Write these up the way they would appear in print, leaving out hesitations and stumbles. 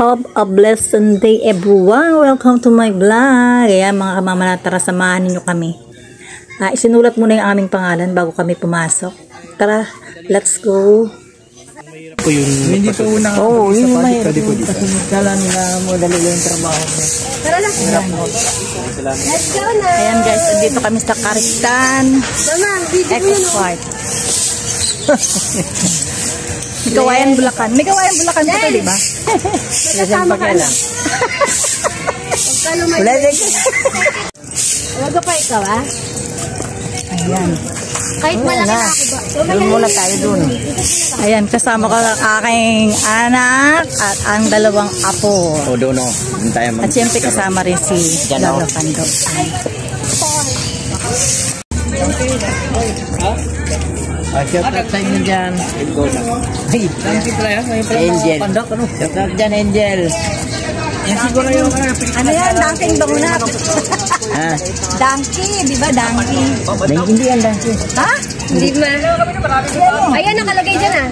Have a blessed day everyone. Welcome to my vlog. Ayan mga kamamana, tara samahan ninyo kami. Isinulat muna yung aming pangalan bago kami pumasok. Tara, let's go. Hindi po unang yun yung mahirap yung kasunod na mo dali yung trabaho mo. Tara na. Let's go na. Ayan guys, dito kami sa Karistan. Mama, video mo X-Park. May Kawayan Bulacan. May Kawayan Bulacan po tayo, diba? Kasama ka lang. Wala din. Huwag ka pa ikaw, ha? Ayan. Kahit malaki na ako ba? Doon muna tayo dun. Ayan, kasama ko ang aking anak at ang dalawang apo. O doon o. At siyempre kasama rin si Lolo Pando. Shout out sa inyo dyan. Angel. Shout out dyan, Angel. Ano yan? Dunkin Donut. Donkey, di ba? Donkey. Hindi yan, Donkey. Ha? Hindi ma. Ayan, nakalagay dyan, ha?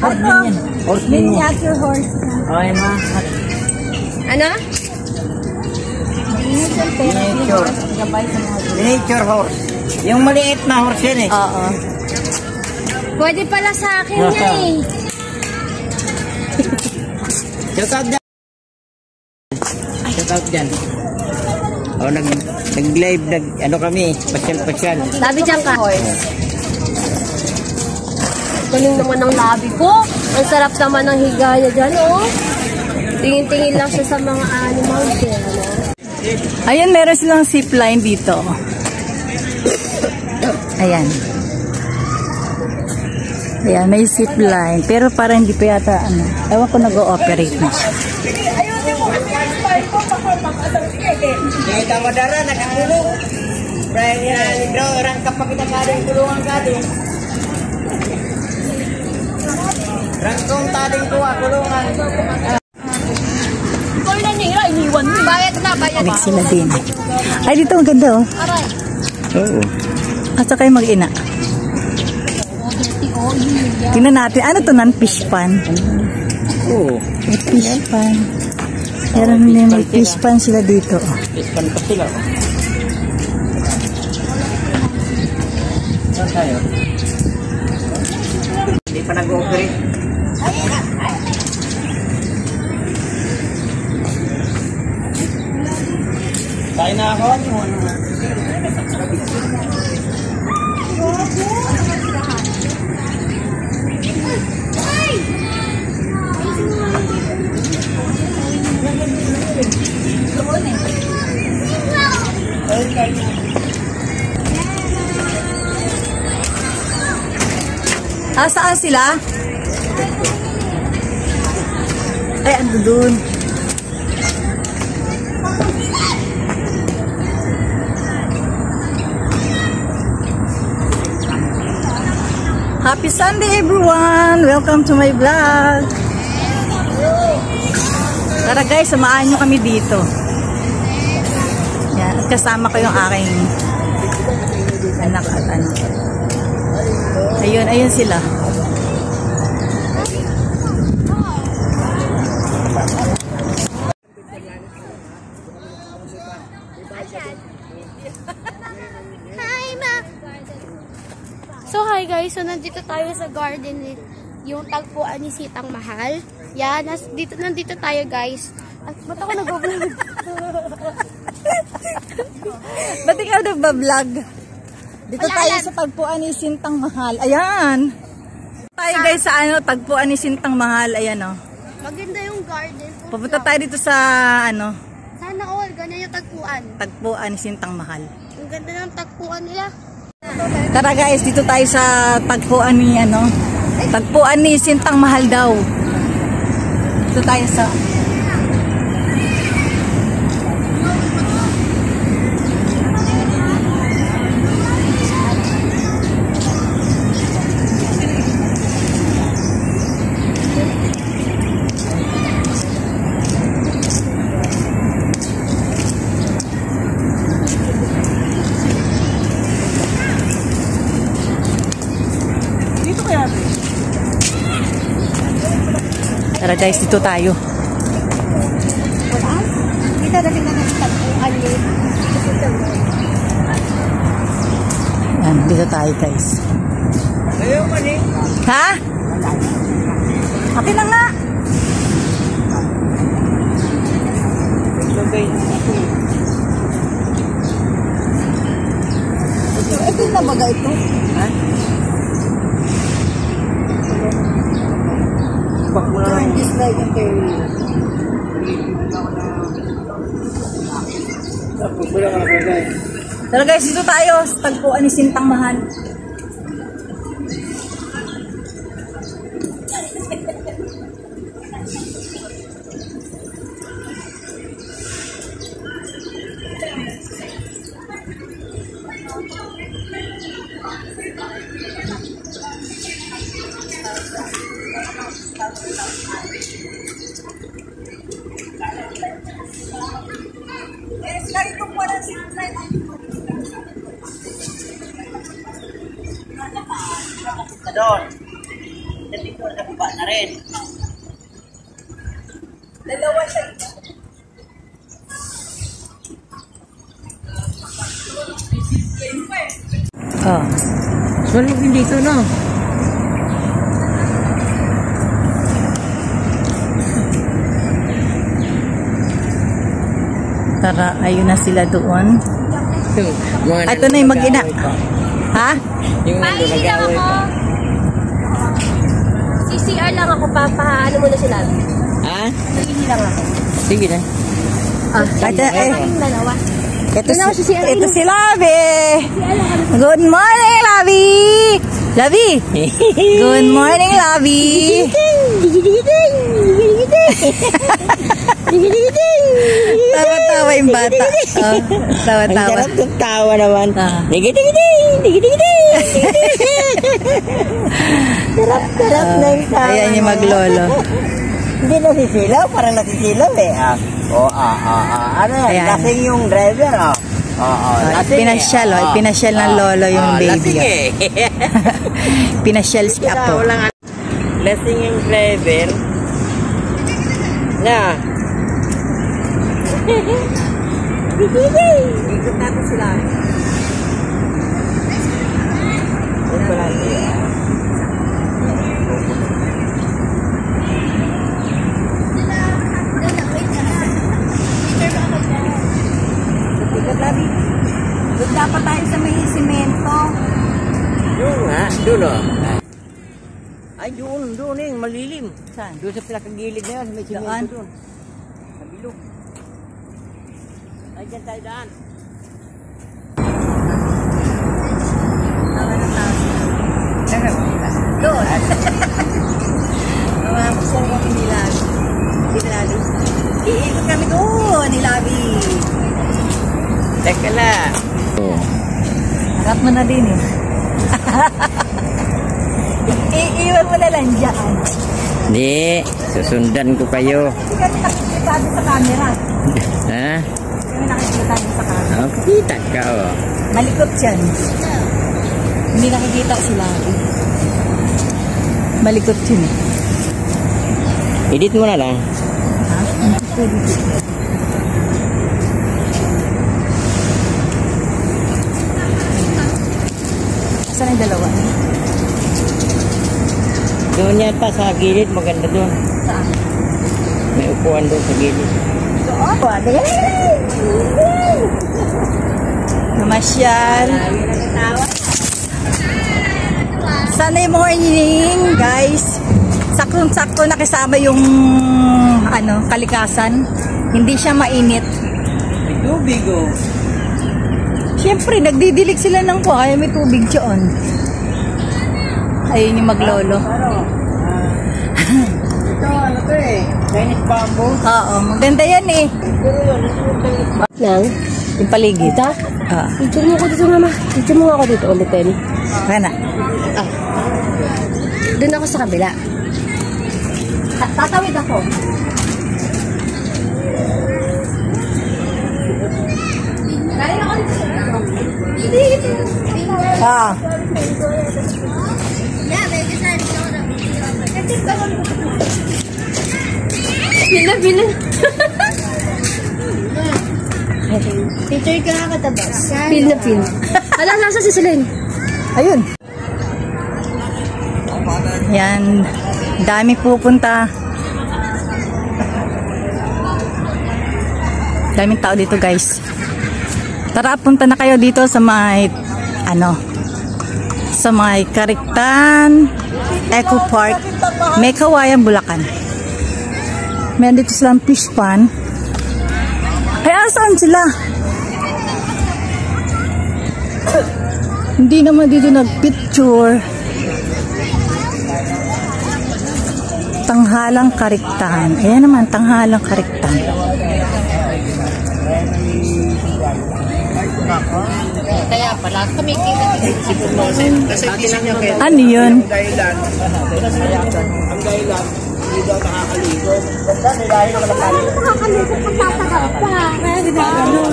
Horse Miniature horse. Okay, ma. Ano? Miniature horse. Yung maliit na horse yan eh. Oo. Pwede pala sa akin yan, eh. Shout out dyan. Shout out dyan. O, nag-live, ano kami, pasyal-pasyal. Labi dyan ka. Galing naman ng labi ko. Ang sarap naman ng higa niya dyan, oh. Tingin-tingin lang siya sa mga animals, eh. Ano? Ayan, meron silang zipline dito. Ayan. Ayan, may zipline. Pero parang hindi pa yata, ano. Ewan ko nag-ooperate na siya. Kita mo dara, nakakulong. Brian, orang kapag nakading kulungan ka din. Rangkong tading kuha, kulungan. Ikaw na nira, iniwan mo. Bayad na, bayad. Balik sila din. Ay, dito ang ganda, oh. Aray. Oo. At saka yung mag-ina. Tingnan natin. Ano to nan? Fish pan. Oo. May fish pan. Meron din may fish pan sila dito. Ispan pa sila. Saan tayo? Hindi pa nag-operate. Tayo na ako. Saan sila? Ay, ando dun. Happy Sunday everyone! Welcome to my vlog! Tara guys, samahan nyo kami dito. Yan, at kasama ko yung aking anak at ano. Ayun, ayun sila. Hi, ma! So, hi guys. So, nandito tayo sa garden yung tagpuan ni Sitang Mahal. Yan, nandito tayo guys. Ba't ako nag-vlog? Ba't ikaw nag-vlog? Dito tayo sa tagpuan ni Sintang Mahal. Ayan! Tayo guys sa ano, tagpuan ni Sintang Mahal. Ayan o. Maganda yung garden. Pupunta tayo dito sa ano, Sana all, ganyan yung tagpuan. tagpuan ni Sintang Mahal. Ang ganda ng tagpuan nila. Tara guys, dito tayo sa tagpuan ni ano, tagpuan ni Sintang Mahal daw. Dito tayo sa Tara guys, dito tayo. kita na tingnan ng tagpuan niya. Yan, dito tayo guys. Ayaw man eh. Ha? Akin na nga. Ito na baga ito? Ha? Turn this light and carry. Tara guys, dito tayo sa tagpuan ni Sintang Mahal. Doon. Dito sa baba na rin. Dalawa siya. Oh. Sulit din dito, no? Tara, ayun na sila doon. Ito na yung mag-ina. Ha? Yung Pahingi lang ako. CCR lang ako, papaano mo na sila? Ha? Pahingi lang ako. Sige na. Kaming dalawa. Ito si Labi. Good morning, Labi. Labi. Good morning, Labi. Tawa-tawa yung bata. Oh, tawa-tawa. Ang sarap ng tawa naman. Sarap ng tawa. Ayan yung maglolo. Hindi nasisilaw, parang nasisilaw eh. Ano yan? Ayan. Lasing yung driver, lasing Pinasyal, oh. Pinasyal ng lolo yung baby. Lasing eh. Pinasyal si Apo. Lasing yung driver. Na. Ikot natin sila. Ito pala siya. Doon dapat tayo sa may simento. Doon nga, doon o. Ay, doon eh, malilim. Saan? Doon sa pinakagilid na yun, may Doon? simento doon. Sa bilog. Ay, dyan tayo daan. Doon. Mga kusong kami nilabi. Iikot kami doon, nilabi. Teka lang. Harap mo na din eh. Iiwan mo na lang dyan. Hindi, susundan ko kayo. Hindi kami nakikita doon sa camera. Ha? Kami nakikita doon sa camera. Oh, kita ka oh. Malikot yan. Hindi nakikita sila. Malikot yun eh. Edit mo na lang. Ha? Pwede. Saan yung dalawa? Doon yata sa gilid, maganda doon. Saan? May upuan doon sa gilid. Doon? Namasyal. Sunday morning, guys. Saktong-sakto nakisama yung kalikasan. Hindi siya mainit. Tubig oh. Siyempre, nagdidilig sila ng kaya may tubig dyan. Ayun yung maglolo. Ito, ano to eh? Chinese bamboo. Oo, maganda yan eh. Nang? Yung paligid. Ito? Picture mo ko dito, mama. Picture mo ako dito ulitin. Kana. Doon ako sa kabila. Tatawid ako. Galing ako dito. Hindi, ito. Ah. Bila. Teacher ka katabas. Feel na feel. Ala, nasa si Celine. Ayun. Yan. Dami pupunta. Daming tao dito, guys. Tara, punta na kayo dito sa may sa may Kariktan Eco Park, may Kawayan, Bulacan. Meron dito silang fish pan. Ay, saan sila? Hindi naman dito nagpicture. Tanghalang Kariktan. Ayan naman, Tanghalang Kariktan. Kaya pala, kumikita Ano yun? Ang dahilan, hindi daw nakakaligo. Ganda, nilahin naman ang kaligo. Nakakaligo kung tatagap pa. Kaya ginaganon.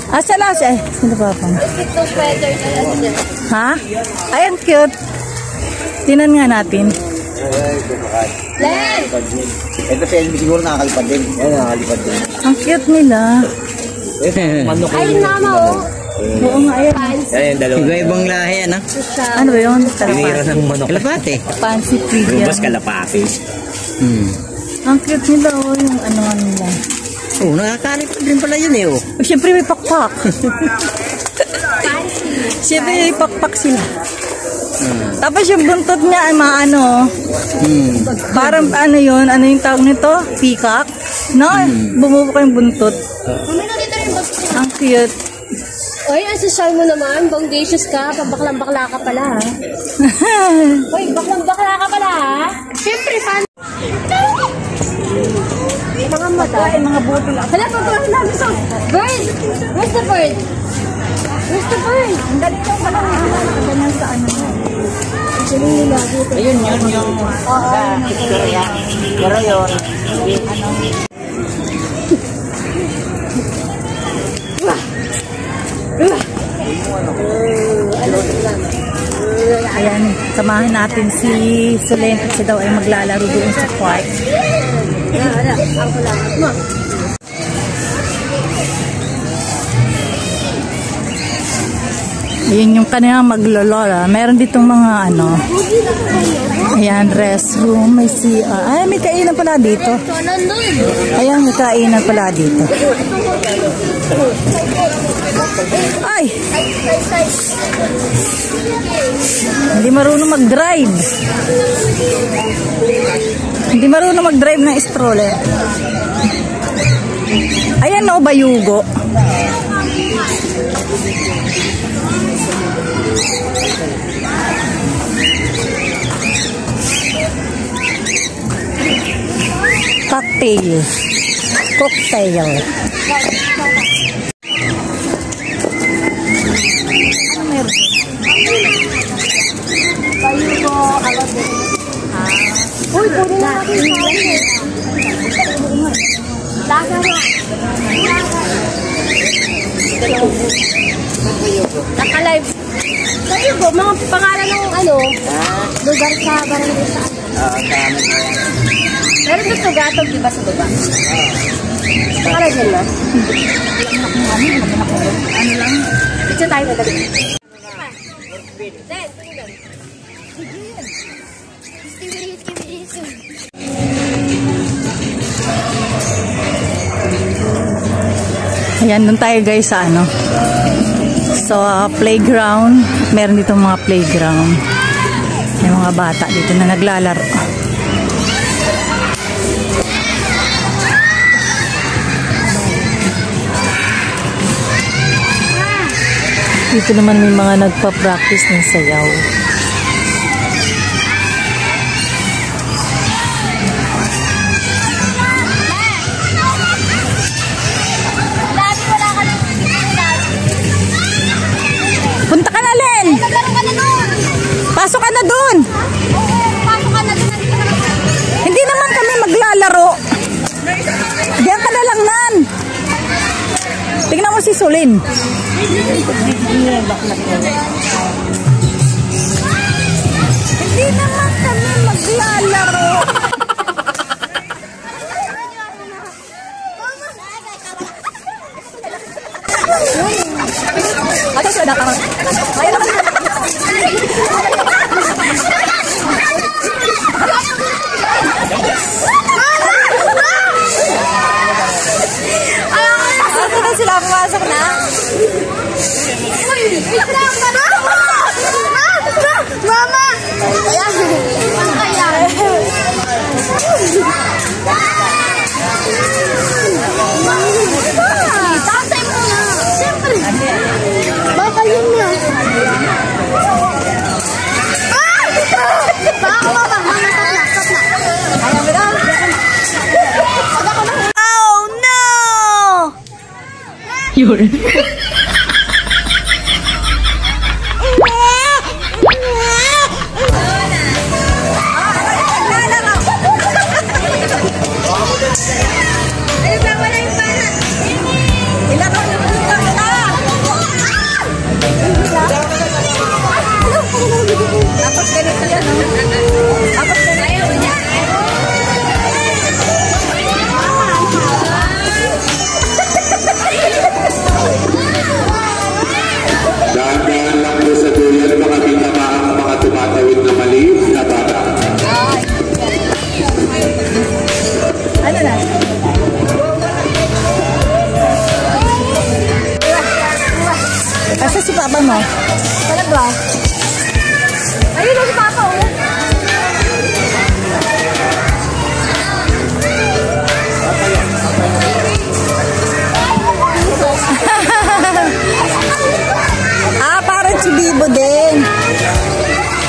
Asa na siya? Sino ba pa? Ito sweater na yan. Ha? Ayan, cute. Tinan nga natin. Len! Ito si Elby siguro nakakalipad din. Ay, nakakalipad din. Ang cute nila. Manok Ay, nama oh. Oo nga, ayan. Ayan, dalawa. Iba-ibang lahi, ano? Ano ba yun? Tinira ng manok. Kalapate. Fancy pig yan. Rubas kalapate. Ang cute nila, oh, yung ano nila. Oo, nakakalipad din pala yun eh, oh. Siyempre may pakpak. Siyempre may pakpak sila. Tapos yung buntot niya ay maano. Parang ano yun? Ano yung tawag nito? Peacock? No? Bumubuka yung buntot. Ang cute. Oy, asosal mo naman. Bongacious ka. Pabaklang-bakla ka pala, ha? Oy, baklang-bakla ka pala, ha? Siyempre, fan. Mga mata. Ay, mga buto lang. Hala, pagkulang namin sa bird. Where's the bird? Where's the bird? Ang galing yung pala. Ganyan sa ano. Ayun, yung picture yan. Pero yun, ano, Ayan, samahan natin si Solen kasi daw ay maglalaro doon sa park. Ayan yung kanilang maglolola. Meron ditong mga ano. Ayan, restroom. May CR. Ay, may kainan pala dito. Ayan, may kainan pala dito. Ay! Hindi marunong mag-drive. Hindi marunong mag-drive ng stroller. Ayan, no, bayugo. Cocktail. Cocktail. Ano meron? Bayugo, ako din. Uy, kunin na natin sa akin. Lasa na. Naka-live. Bayugo, mga pangalan ng ano, lugar sa barangay sa meron dito gatog, di ba, sa baba? Pangalan dyan na? Ano lang? Dito tayo madali. Ayan, doon tayo guys sa ano. So, playground. Meron dito mga playground. May mga bata dito na naglalaro. Dito naman may mga nagpa-practice ng sayaw. Punta ka na, Len! Pasok ka na doon! Hindi naman kami maglalaro. Diyan ka na lang, Nan. Tingnan mo si Sulin. Hindi naman kami maglalaro. Ada sudah datang. Ayo naman. Masuk na sila, pumasok na. Mama! Ayan. Ayan. Tatay mo na. Siyempre. Baka yun na. Baka mama. Mama, stop na. Ayaw mo daw. Oh no! Yun. Tapos ganito yan, no? Tapos ganito yan. Dahan-dahan lang po sa duyan, baka binamaan ang mga tumatawid na maliit na bata. Ano na? Asa si Papa mo? Talaga? Ayun na si Papa, oh. Parang Chubibo din.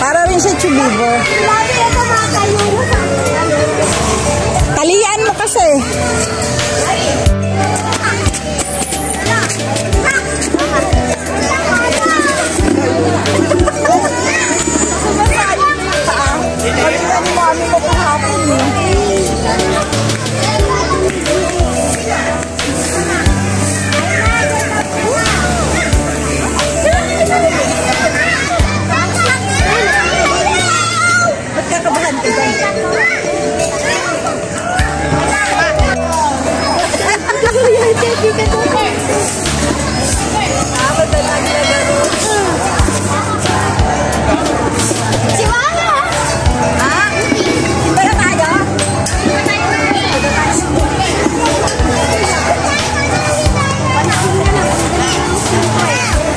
Para rin siya Chubibo. Talian mo kasi. Ba't kakabahan ka dyan? Si Wala! Ha? Iba na tayo?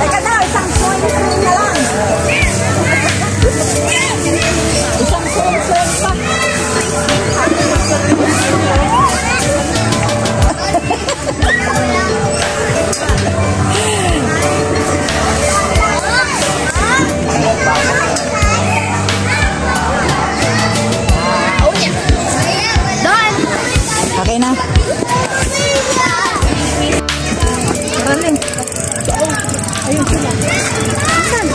Teka daw, isang point na lang. Isang point pa. Okay na. Maraming. Ayun sila. Saan?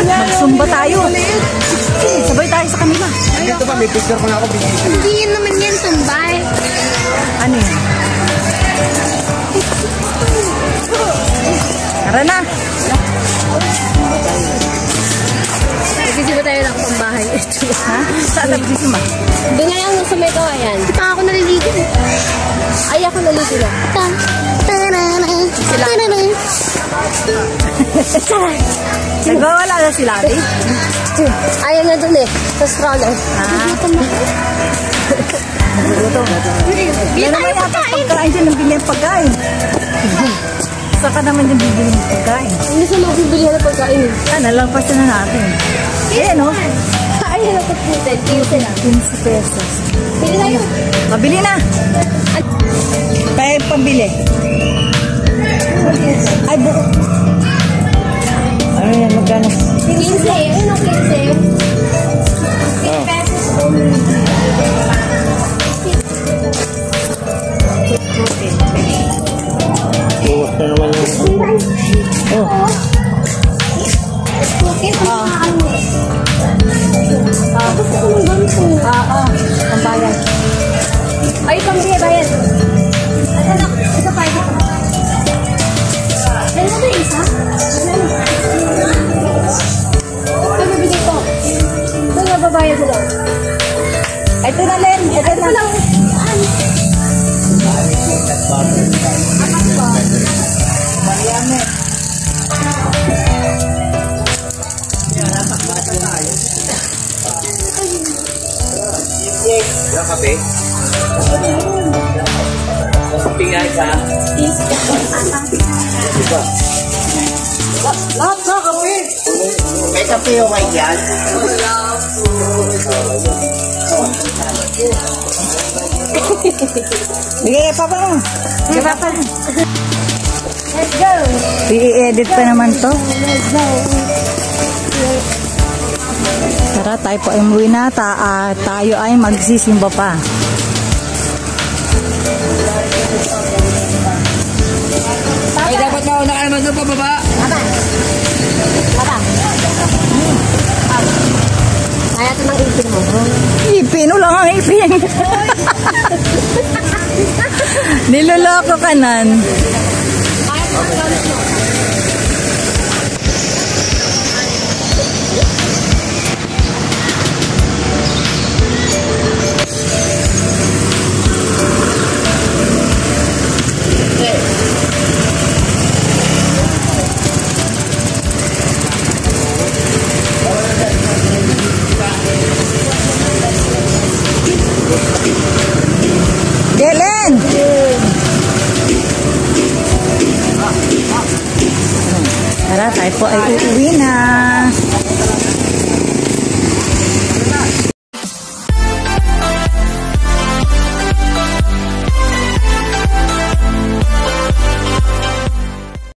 Magsumba tayo. Sabay tayo sa kanila. Dito pa, may picture pa nga ako. Hindi yun naman yan, tumbay. Ano yun? Tara na. Nagsisi ba tayo lang pambahay? Ha? Saan nagsisi ma? Doon nga yung sa may kawayan. Di pa ako naliligo. Ay, ako naliligo na. Nagwawala na si Lati? Ayaw na dun eh. Sa stroller. Nagutom. Yan naman yata pagkain dyan. Nabili ang pagkain. Saka naman yung bibili ng pagkain. Hindi sa magbibili na pagkain eh. Nalagpasan na natin. Eh, no? Ay, nakuputin. 15 na. 15 pesos. Bili na yun. Mabili na. Kaya pambili. Ay, buko. Ano yan? Magkano? 15. Ano 15? 15 pesos only. Bukas na naman yung... Ang bayan. Ay, pambili Lahat na kape. May kape o kayo dyan? Bigay pa pa. Bigay pa pa. Let's go! I-edit pa naman to. Let's go! Tara, tayo po ay umuwi na. Tayo ay magsisimba pa. Ay, dapat mauna ka naman doon pababa. Papa! Kaya ito ng ipin mo. Ipin, lang ang ipin. Niloloko ka nan. Gelen! Tara, tayo po ay uuwi na.